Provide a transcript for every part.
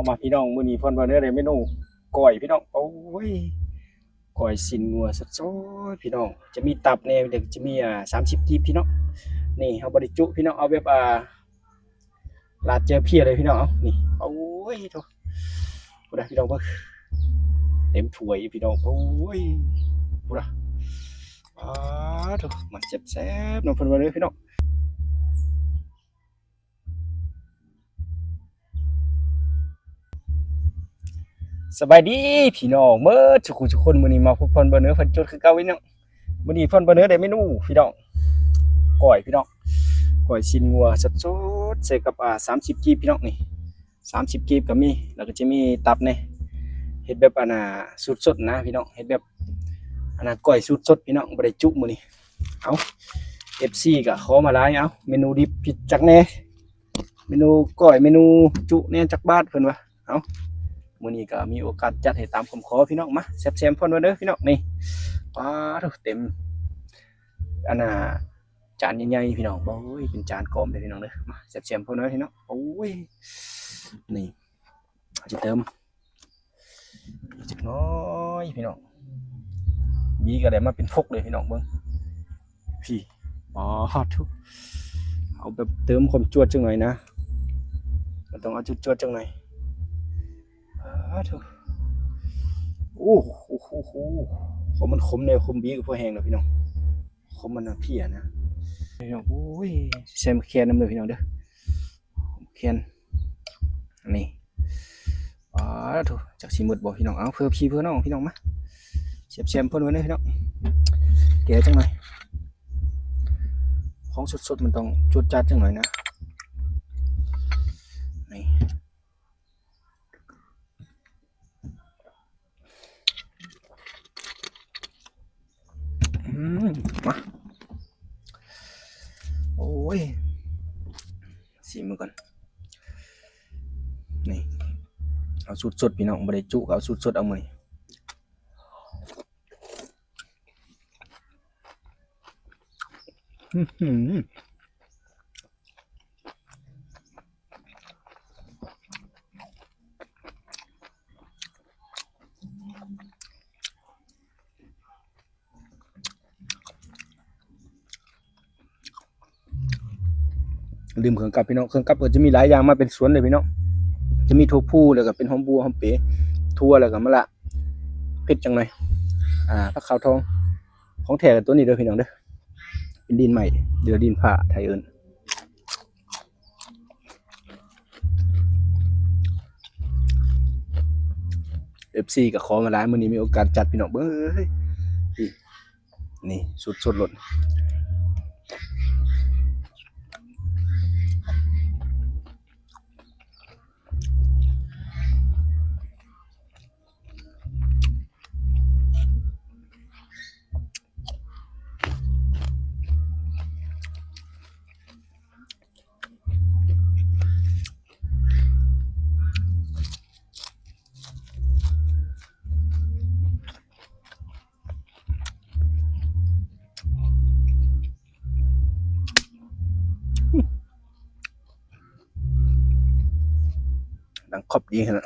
มาพี่น้องมื้อนี้เพิ่นว่าเนื้อได้เมนูก้อยพี่น้องโอ้ยก้อยสินงัวสดๆพี่น้องจะมีตับแหน่เดี๋ยวจะมี30กีบพี่น้องนี่เฮาบ่ได้จุพี่น้องเอาแบบลาดเจอเพียเลยพี่น้องเอานี่โอ้ยโธ่พุ่นน่ะพี่น้องเบิ่งเต็มถ้วยพี่น้องโอ้ยพุ่นน่ะอ้าโธ่มันแซ่บๆเนาะเพิ่นว่าเด้อพี่น้อง สบายดีพี่น้องเมื่อทุกคนมื้อนี้มาพบเพิ่นเบอร์เนื้อเพิ่นจดคือเก่าอีกเนาะมื้อนี้เพิ่นเบอร์เนื้อได้เมนูพี่น้องก้อยพี่น้องก้อยชิ้นงัวสดๆใส่กับ30กีบพี่น้องนี่30กีบก็มีแล้วก็จะมีตับนี่เฮ็ดแบบสูตรสดนะพี่น้องเฮ็ดแบบก้อยสูตรสดพี่น้องบ่ได้จุมื้อนี้เอ้า FC ก็ขอมาหลายเอ้าเมนูดิบผิดจักแน่เมนูก้อยเมนูจุเนี่ยจักบาทเพิ่นว่าเอ้า มื้อนี้ก็มีโอกาสจัดให้ตามคำขอพี่น้องมาแซ่บๆพ่นว่าเด้อพี่น้องนี่ว้าวเต็มอันน่ะจานใหญ่ๆพี่น้องโอ้ยเป็นจานกลมเลยพี่น้องเด้อมาแซ่บๆพ่นว่าพี่น้องโอ้ยนี่จะเติมอีกจักน้อยพี่น้องมีก็ได้มาเป็นฟกเลยพี่น้องเบิ่งพี่อ๋อทุกเอาแบบเติมความจวดจังหน่อยนะมันต้องเอาจวดๆจังหน่อยโอ้โหผมมันขมเนี่ยขมบีกับพวกแห้งเลยพี่น้องขมมันเพี้ยนะพี่น้องโอ้ยใส่มะเขือน้ำเลยพี่น้องเด้อมะเขือนี่ถูกจากสีมืดบอกพี่น้องเอาเพื่อพี่เพื่อน้องพี่น้องมาเสียบเพิ่นไว้เลยพี่น้องแกะจังหน่อยของสดๆมันต้องจุดจัดจังหน่อยนะนี่มาโอ้ยสีมือก่อนนี่เอาสูตรสดพี่น้องบ่ได้จุเอาสูตรสดเอามื้อนี้ลืมเครื่องกับพี่น้องเครื่องกับก็จะมีหลายอย่างมาเป็นสวนเลยพี่น้องจะมีถั่วพูแล้วก็เป็นหอมบัวหอมเป๋ทั่วแล้วก็มะละเผ็ดจังหน่อยผักขาวทองของแท้กับตัวนี้เด้อพี่น้องเด้อเป็นดินใหม่เดือดินผ้าไทยเอิ้น FC ก็ขอมาหลายมื้อนี้มีโอกาสจัดพี่น้องเบิ่งเอ้ยนี่สุดๆโลดดังครอบดีขนาด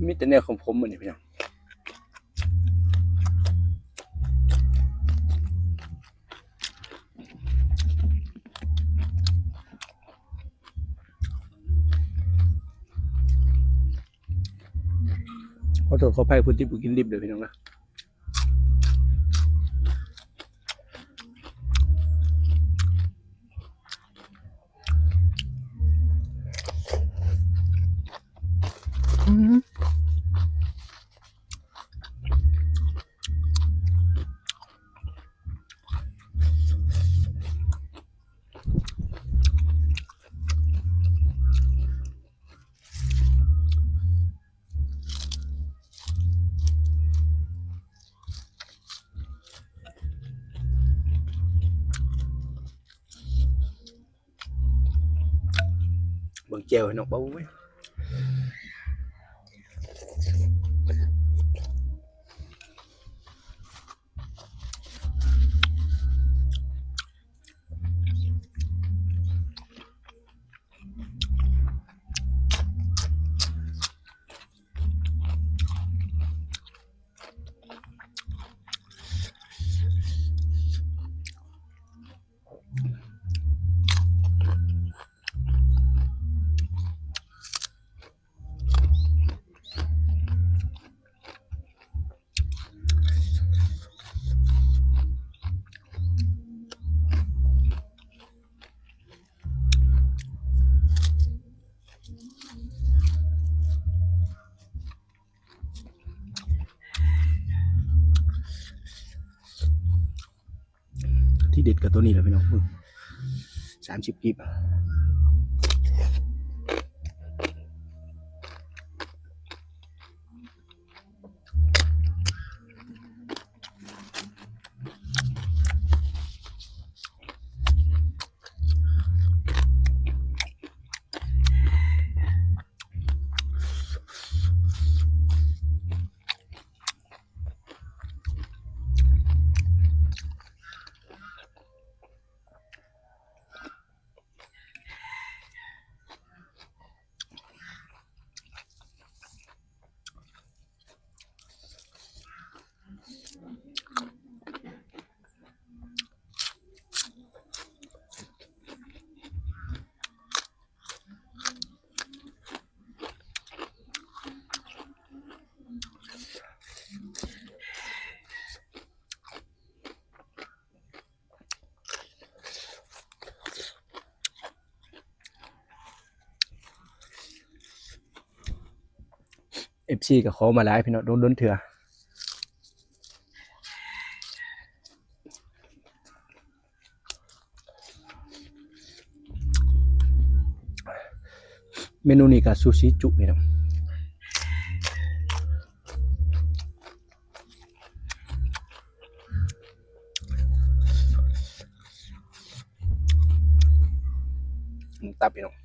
มีแต่แนวของผมมื้อนี้พี่น้องขอโทษขออภัยผู้ที่บ่กินดิบเด้อพี่น้องนะ เบิ่งแจ่วให้น้องเบ้าเว้ยที่เด็ดกับตัวนี้แหละพี่น้อง30กิบFC ก็ขอมาหลายพี่น้องโดนๆเถื่อเมนูนี้ก็ซูชิจุพี่น้องตับพี่น้อง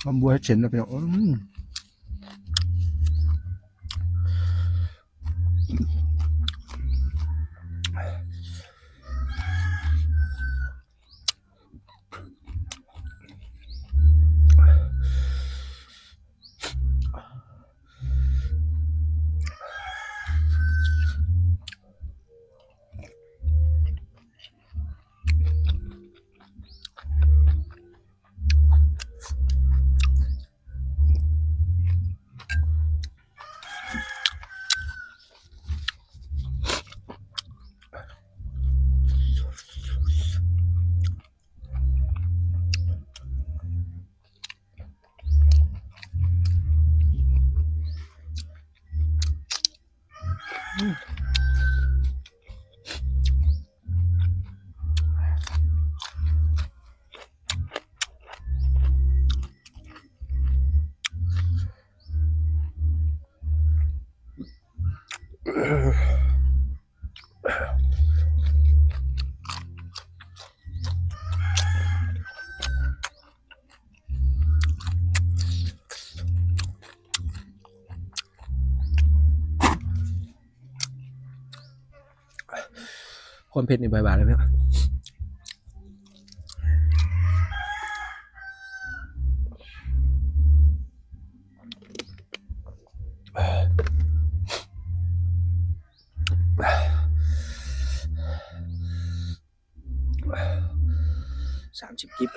มันบัวเฉ็นนะพี่น้อง คนเผ็ดนี่บายๆแล้วเนี่ย30 กิบ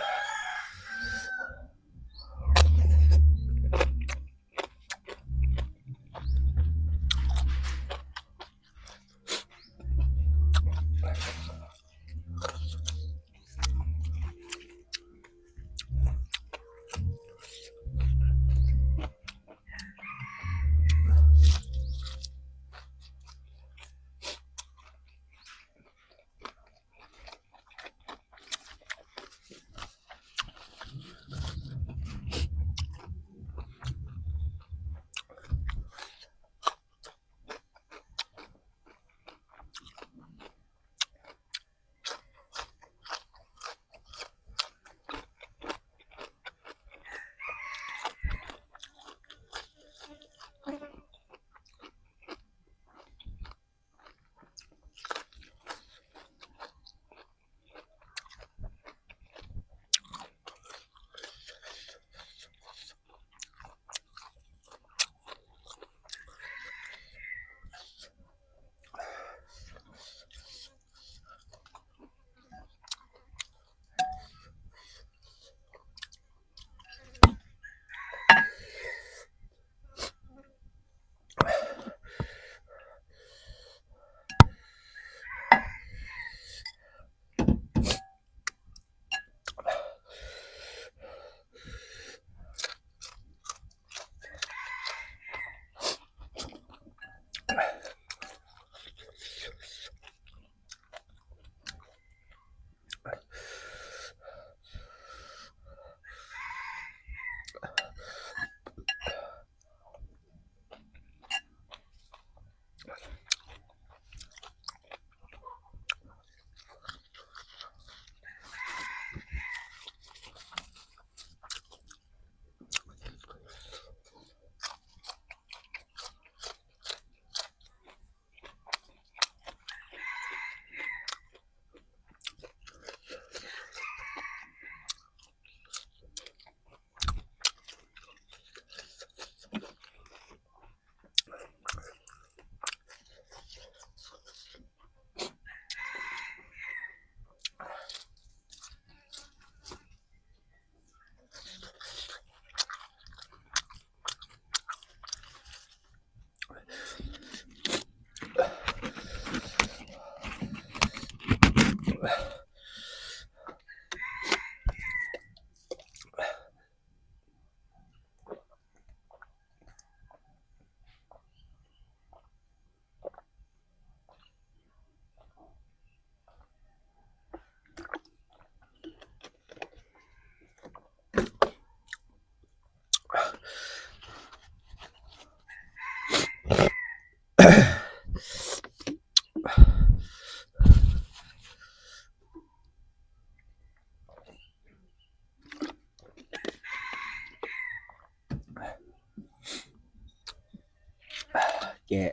แกะ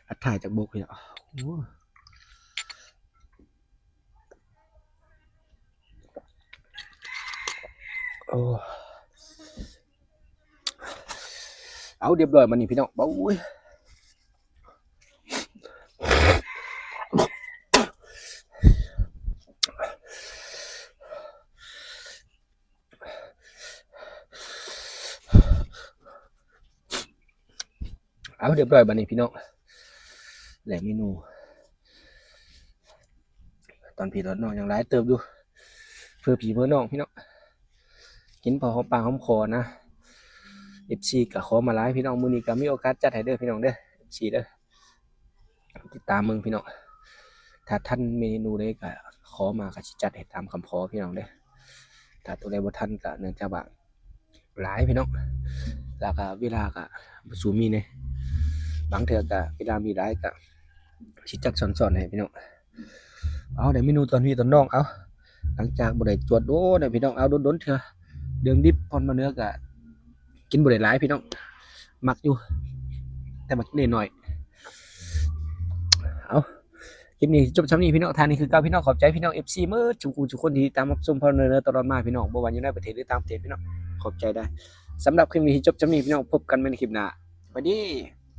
อัดถ่ายจากบกนี่โอ้โอ้เอาเรียบร้อยมานี่พี่น้องโอ้ยเอาเรียบร้อยบัดนี้พี่น้องแหล่เมนูตอนพี่ตอนน้องยังหลายเติบอยู่เพื่อพี่เพื่อน้องพี่น้องกินพอหอมปากหอมคอนะ FC ก็ขอมาหลายพี่น้องมื้อนี้ก็มีโอกาสจัดให้เด้อพี่น้องเด้อ FC เด้อ ติดตามมึงพี่น้องถ้าท่านเมนูใดก็ขอมาก็สิจัดให้ตามคำขอพี่น้องเด้อถ้าตัวใดบ่ทันก็เนื่องจากว่าหลายพี่น้องแล้วก็เวลาก็บ่สู้มีแน่บางเทื่อก็เวลามีหลายก็สิจัดสอนๆให้พี่น้องเอาได้เมนูตอนพี่ตอนน้องเอาหลังจากบ่ได้จวดโดนพี่น้องเอาโดนๆเทื่อเดืองดิบพรมาเนื้อก็กินบ่ได้หลายพี่น้องมักอยู่แต่มักนิดหน่อยเอาคลิปนี้จบซ้ำนี้พี่น้องทางนี้คือเก่าพี่น้องขอบใจพี่น้อง FC เมื่อทุกคนที่ตามรับชมพรมาเนื้อตลอดมาพี่น้องบ่ว่าอยู่ในประเทศหรือต่างประเทศพี่น้องขอบใจได้สำหรับคลิปนี้จบซ้ำนี้พี่น้องพบกันใหม่ในคลิปหน้าสวัสดี